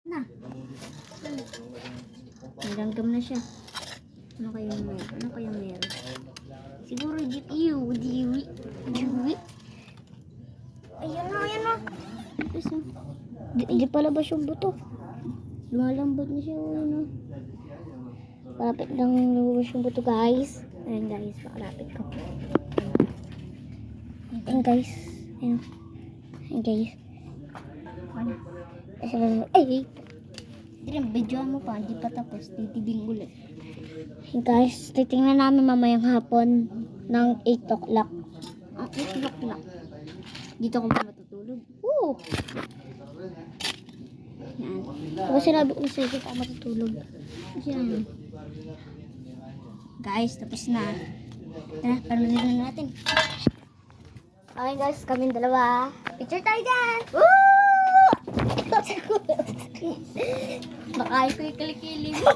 Na. Nilanggam na siya. Ano kayang meron? Ano kayang meron? Siguro diwi. Ayan na. Tapos, di palabas yung buto. Lumalambot na siya. Ano. Malapit lang lumabas yung buto, guys. Ayan, guys. Makalapit ko. Ayan, guys. Ayan, guys. Ay! Videoan mo pa. Hindi pa tapos. Titibing ulit. Ayan, guys. Titingnan namin mamayang hapon ng 8 o'clock. Ang 8 o'clock. Dito ko pa matutulog. Woo! Yan. Ako sinabi ko sa'yo dito ako matutulog. Yan. Guys, tapos na. Tara, panunin na natin. Okay guys, kaming dalawa. Picture tayo dyan! Woo! Baka ko yung kilikili mo.